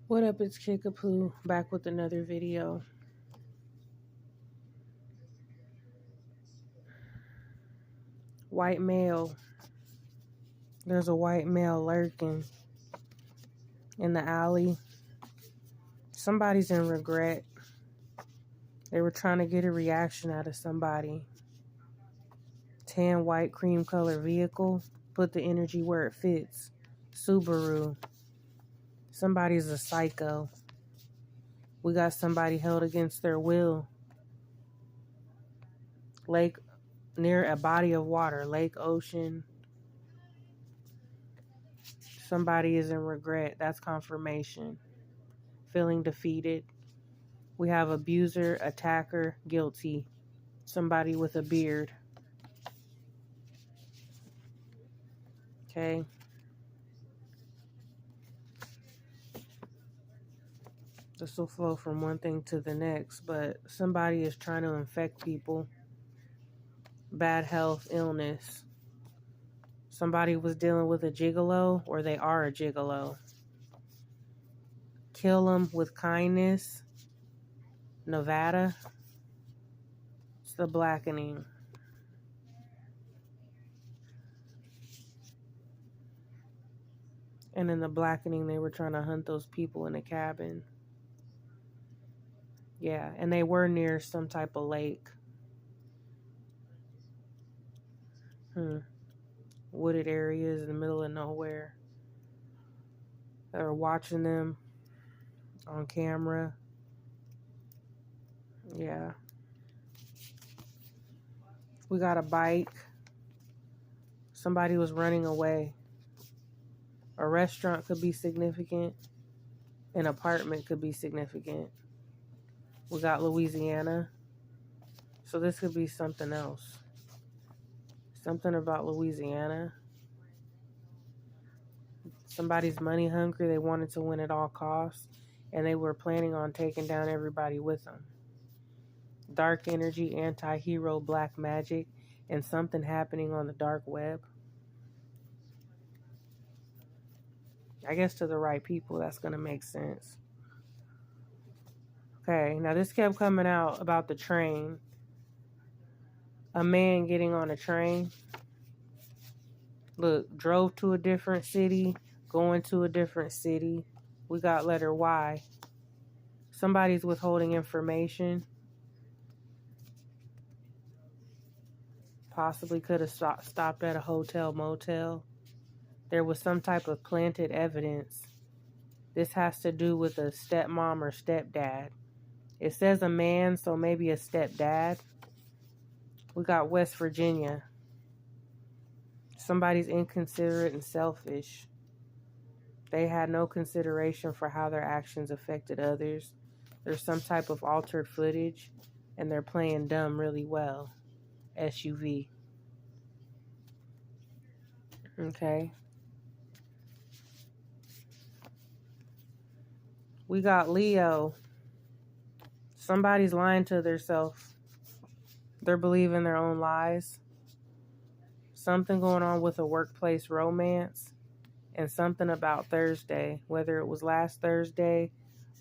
What up, it's Kickapoo, back with another video. White male. There's a white male lurking in the alley. Somebody's in regret. They were trying to get a reaction out of somebody. Tan white cream color vehicle. Put the energy where it fits. Subaru. Somebody's a psycho. We got somebody held against their will. Lake, near a body of water. Lake, ocean. Somebody is in regret. That's confirmation. Feeling defeated. We have abuser, attacker, guilty. Somebody with a beard. Okay. This will flow from one thing to the next, but somebody is trying to infect people. Bad health, illness. Somebody was dealing with a gigolo, or they are a gigolo. Kill them with kindness. Nevada. It's the blackening. And in the blackening, they were trying to hunt those people in a cabin. Yeah, and they were near some type of lake. Wooded areas in the middle of nowhere. They were watching them on camera. Yeah. We got a bike. Somebody was running away. A restaurant could be significant. An apartment could be significant. We got Louisiana. So this could be something else. Something about Louisiana. Somebody's money hungry. They wanted to win at all costs. And they were planning on taking down everybody with them. Dark energy, anti-hero, black magic, and something happening on the dark web. I guess to the right people, that's going to make sense. Okay, now this kept coming out about the train. A man getting on a train. Look, drove to a different city, going to a different city. We got letter Y. Somebody's withholding information. Possibly could have stopped at a hotel, motel. There was some type of planted evidence. This has to do with a stepmom or stepdad. It says a man, so maybe a stepdad. We got West Virginia. Somebody's inconsiderate and selfish. They had no consideration for how their actions affected others. There's some type of altered footage, and they're playing dumb really well. SUV. Okay. We got Leo. Somebody's lying to themselves. They're believing their own lies. Something going on with a workplace romance. And something about Thursday. Whether it was last Thursday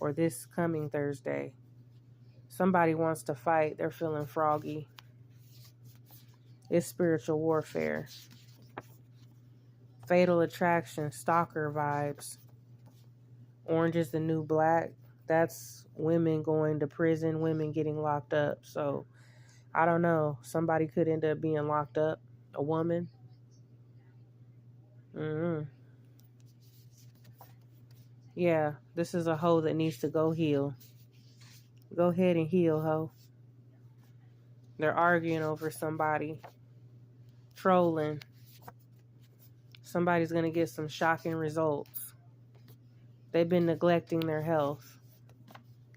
or this coming Thursday. Somebody wants to fight. They're feeling froggy. It's spiritual warfare. Fatal attraction. Stalker vibes. Orange is the new black. That's women going to prison, women getting locked up. So, I don't know. Somebody could end up being locked up. A woman. Yeah, this is a hoe that needs to go heal. Go ahead and heal, hoe. They're arguing over somebody. Trolling. Somebody's going to get some shocking results. They've been neglecting their health.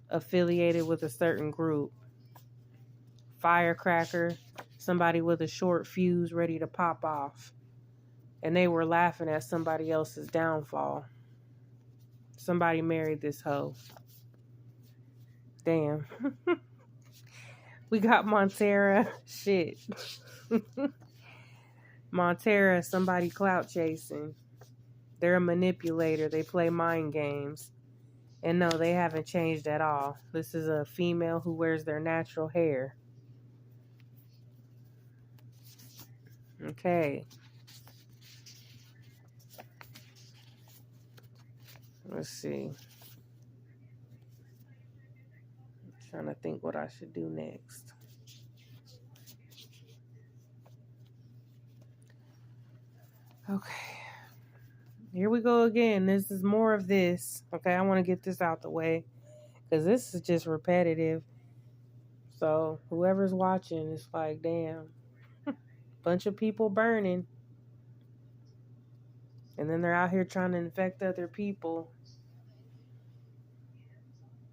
Affiliated with a certain group. Firecracker. Somebody with a short fuse ready to pop off. And they were laughing at somebody else's downfall. Somebody married this hoe. Damn. We got Montara. Shit. Montara, somebody clout chasing. They're a manipulator. They play mind games. And no, they haven't changed at all. This is a female who wears their natural hair. Okay. Let's see. I'm trying to think what I should do next. Okay. Here we go again. This is more of this. Okay, I want to get this out the way because this is just repetitive. So whoever's watching, it's like, damn, bunch of people burning. And then they're out here trying to infect other people.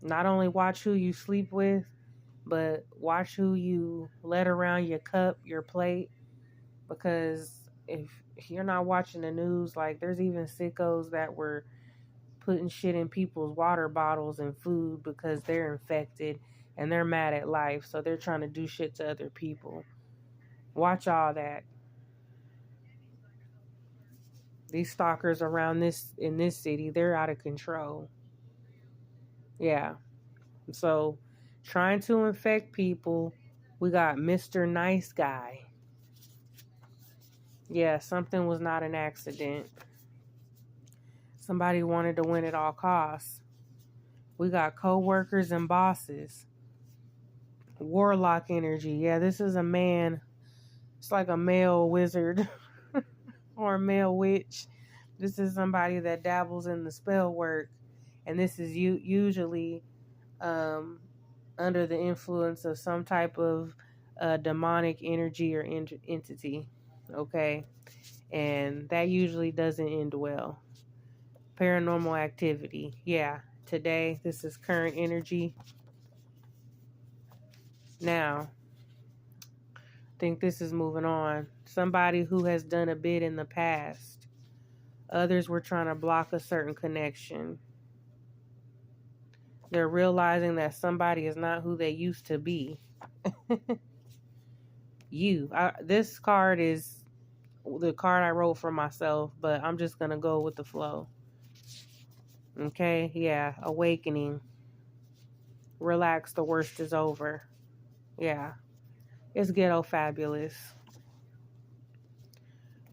Not only watch who you sleep with, but watch who you let around your cup, your plate. Because if you're not watching the news, like there's even sickos that were putting shit in people's water bottles and food because they're infected and they're mad at life. So they're trying to do shit to other people. Watch all that. These stalkers around this in this city, they're out of control. Yeah. So trying to infect people, we got Mr. Nice Guy. Yeah, something was not an accident. Somebody wanted to win at all costs. We got co-workers and bosses. Warlock energy. Yeah, this is a man. It's like a male wizard or a male witch. This is somebody that dabbles in the spell work. And this is usually under the influence of some type of demonic energy or entity. Okay. And that usually doesn't end well. Paranormal activity. Yeah. Today, this is current energy. Now, I think this is moving on. Somebody who has done a bit in the past. Others were trying to block a certain connection. They're realizing that somebody is not who they used to be. This card is the card I wrote for myself, but I'm just going to go with the flow. Okay, yeah, awakening. Relax, the worst is over. Yeah, it's ghetto fabulous.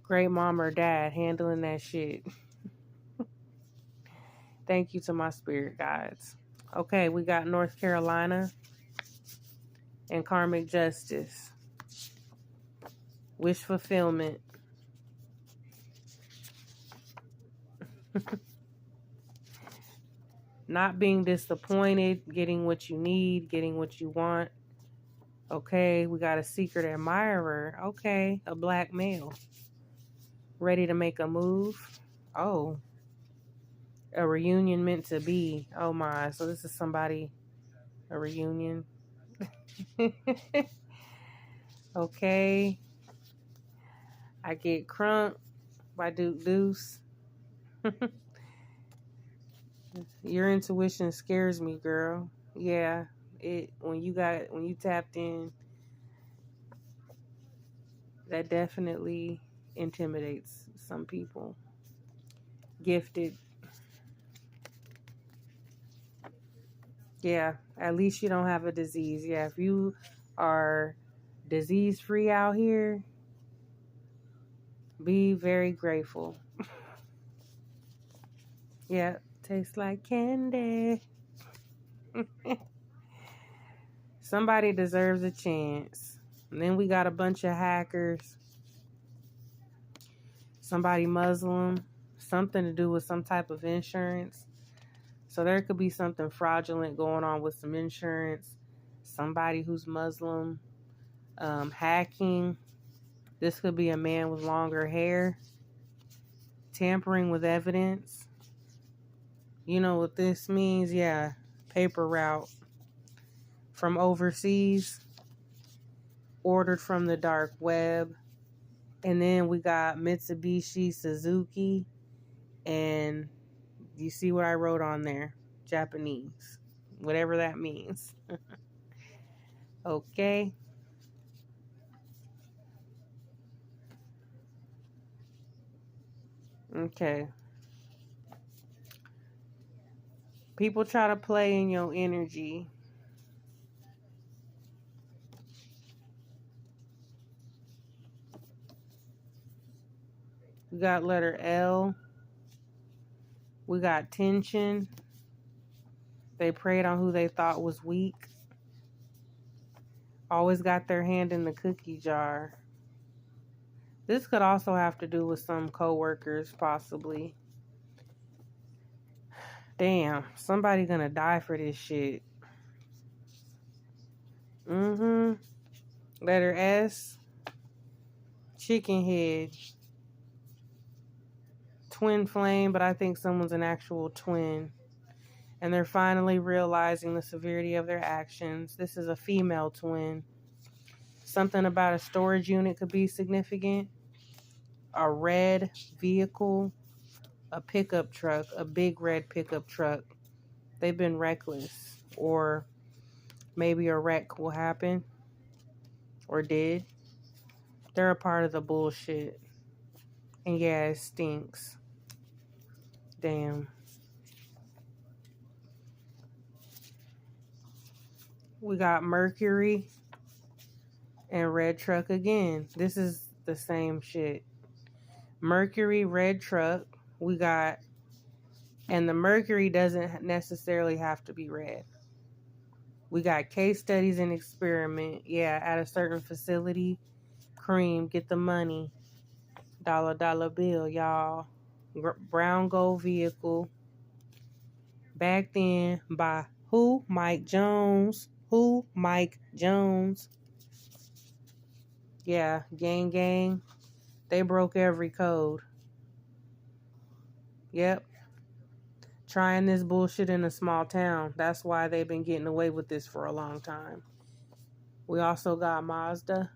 Great mom or dad handling that shit. Thank you to my spirit guides. Okay, we got North Carolina and karmic justice. Wish fulfillment. Not being disappointed, getting what you need, getting what you want. Okay, we got a secret admirer. Okay, a black male. Ready to make a move. Oh, a reunion meant to be. Oh my, so this is somebody, a reunion. Okay. I get crunk by Duke Deuce. Your intuition scares me, girl. Yeah, when you tapped in, that definitely intimidates some people. Gifted. Yeah, at least you don't have a disease. Yeah, if you are disease free out here, be very grateful. Yeah, tastes like candy. Somebody deserves a chance. And then we got a bunch of hackers. Somebody Muslim. Something to do with some type of insurance. So there could be something fraudulent going on with some insurance. Somebody who's Muslim. Hacking. This could be a man with longer hair. Tampering with evidence. You know what this means? Yeah. Paper route from overseas. Ordered from the dark web. And then we got Mitsubishi, Suzuki, and you see what I wrote on there? Japanese. Whatever that means. Okay. Okay. People try to play in your energy. We got letter L. We got tension. They preyed on who they thought was weak. Always got their hand in the cookie jar. This could also have to do with some coworkers, possibly. Damn, somebody gonna die for this shit. Letter S. Chicken head. Twin flame, but I think someone's an actual twin. And they're finally realizing the severity of their actions. This is a female twin. Something about a storage unit could be significant. A red vehicle, a pickup truck, a big red pickup truck. They've been reckless, or maybe a wreck will happen, or did. They're a part of the bullshit. And yeah, it stinks. Damn. We got Mercury and red truck again. This is the same shit. Mercury, red truck. We got, and the Mercury doesn't necessarily have to be red. We got case studies and experiment. Yeah, at a certain facility. Cream, get the money. Dollar bill, y'all. Brown gold vehicle. Back then by who? Mike Jones. Who? Mike Jones. Yeah, gang. They broke every code. Yep. Trying this bullshit in a small town. That's why they've been getting away with this for a long time. We also got Mazda.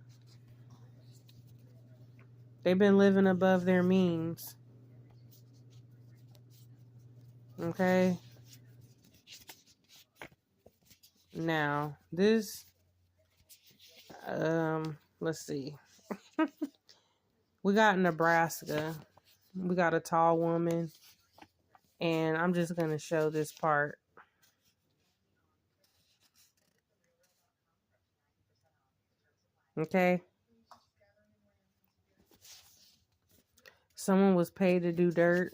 They've been living above their means. Okay. Now, this, let's see. We got Nebraska. We got a tall woman. And I'm just going to show this part. Okay. Someone was paid to do dirt.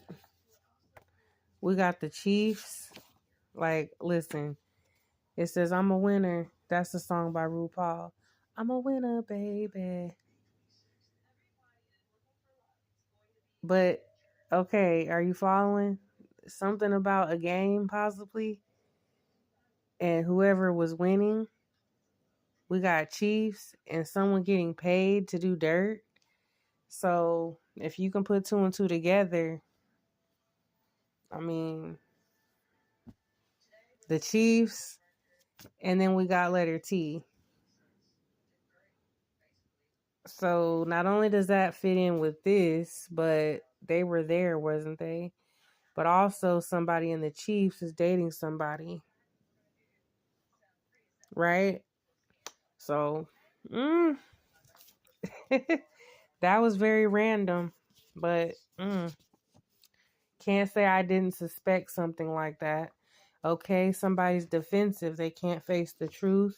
We got the Chiefs. Like, listen. It says, I'm a winner. That's a song by RuPaul. I'm a winner, baby. But, okay, are you following? Something about a game, possibly. And whoever was winning, we got Chiefs and someone getting paid to do dirt. So, if you can put two and two together, I mean, the Chiefs, and then we got letter T. So not only does that fit in with this, but they were there, wasn't they? But also somebody in the Chiefs is dating somebody. Right? So, that was very random. But can't say I didn't suspect something like that. Okay, somebody's defensive. They can't face the truth.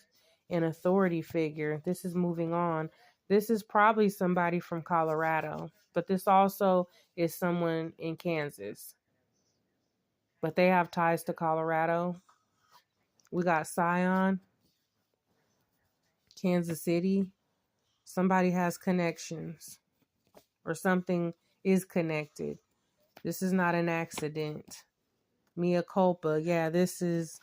An authority figure. This is moving on. This is probably somebody from Colorado, but this also is someone in Kansas. But they have ties to Colorado. We got Scion, Kansas City. Somebody has connections, or something is connected. This is not an accident. Mea culpa. Yeah, this is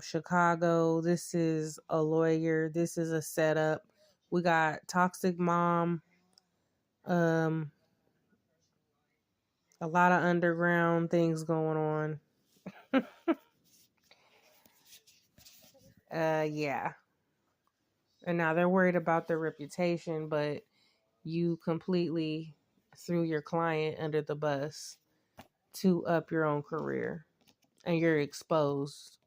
Chicago. This is a lawyer. This is a setup. We got toxic mom. A lot of underground things going on. Yeah. And now they're worried about their reputation, but you completely threw your client under the bus to up your own career, and you're exposed.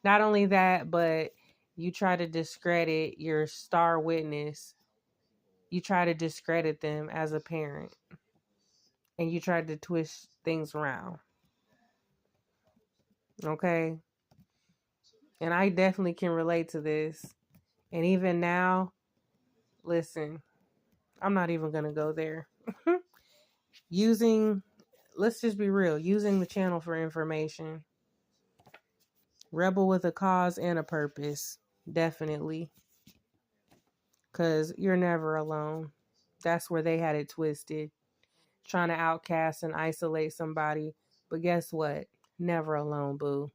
Not only that, but you try to discredit your star witness. You try to discredit them as a parent, and you try to twist things around. Okay. And I definitely can relate to this. And even now, listen, I'm not even going to go there. Using, let's just be real, using the channel for information. Rebel with a cause and a purpose. Definitely. Because you're never alone. That's where they had it twisted. Trying to outcast and isolate somebody. But guess what? Never alone, boo.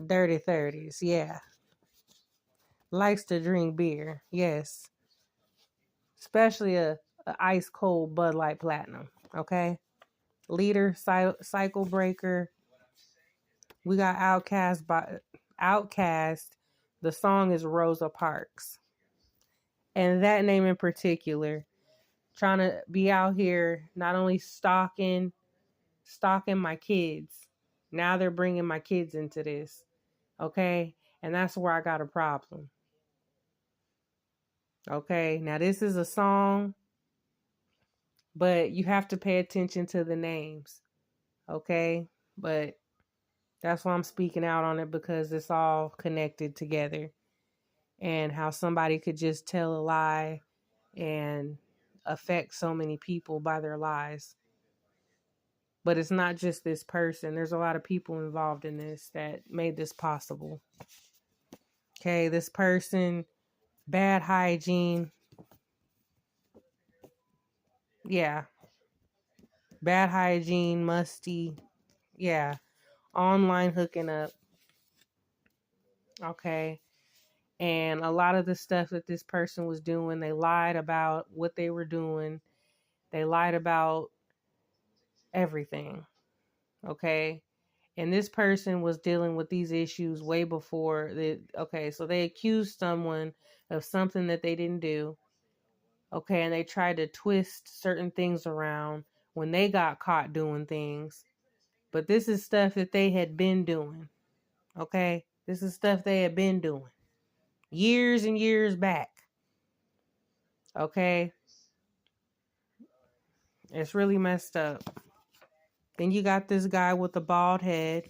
Dirty 30s, yeah. Likes to drink beer, yes. Especially a ice cold Bud Light Platinum, okay? Leader, cycle breaker. We got Outcast. The song is Rosa Parks. And that name in particular, trying to be out here not only stalking my kids. Now they're bringing my kids into this. Okay? And that's where I got a problem. Okay? Now this is a song, but you have to pay attention to the names. Okay? But that's why I'm speaking out on it, because it's all connected together. And how somebody could just tell a lie and affect so many people by their lies. But it's not just this person. There's a lot of people involved in this that made this possible. Okay, this person, bad hygiene. Yeah. Bad hygiene, musty. Yeah. Online hooking up. Okay. And a lot of the stuff that this person was doing, they lied about what they were doing. They lied about everything. Okay. And this person was dealing with these issues way before the, okay, so they accused someone of something that they didn't do. Okay, and they tried to twist certain things around when they got caught doing things. But this is stuff that they had been doing. Okay? This is stuff they had been doing years and years back. Okay? It's really messed up. Then you got this guy with a bald head.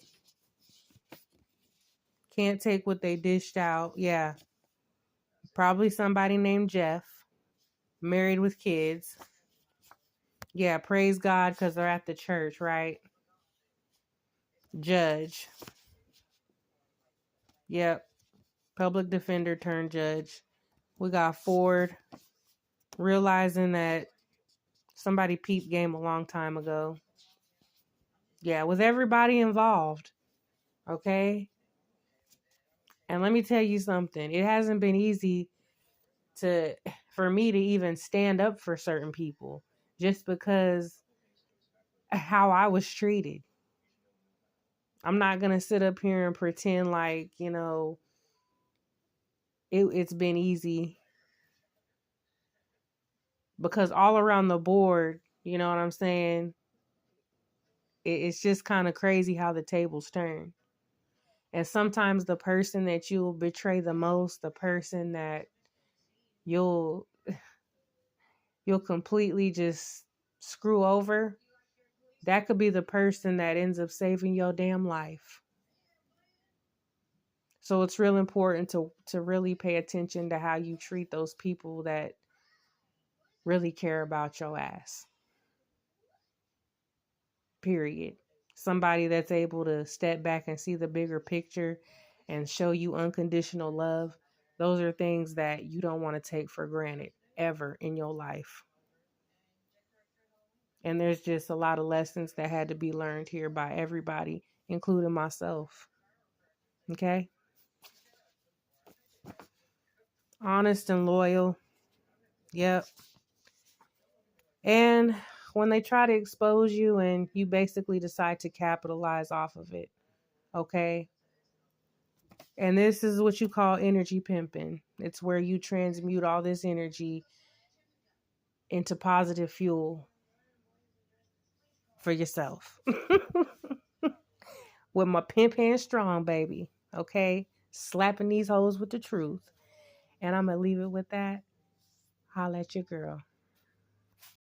Can't take what they dished out. Yeah. Probably somebody named Jeff. Married with kids. Yeah, praise God because they're at the church, right? Judge. Yep. Public defender turned judge. We got Ford realizing that somebody peeped game a long time ago. Yeah, with everybody involved. Okay? And let me tell you something. It hasn't been easy for me to even stand up for certain people just because how I was treated. I'm not going to sit up here and pretend like, it's been easy, because all around the board, you know what I'm saying? It's just kind of crazy how the tables turn. And sometimes the person that you'll betray the most, the person that you'll completely just screw over, that could be the person that ends up saving your damn life. So it's real important to really pay attention to how you treat those people that really care about your ass. Period. Somebody that's able to step back and see the bigger picture and show you unconditional love. Those are things that you don't want to take for granted ever in your life. And there's just a lot of lessons that had to be learned here by everybody, including myself. Okay? Honest and loyal. Yep. And when they try to expose you and you basically decide to capitalize off of it. Okay? And this is what you call energy pimping. It's where you transmute all this energy into positive fuel for yourself. With my pimp hand strong, baby. Okay? Slapping these hoes with the truth. And I'm going to leave it with that. Holla at your girl.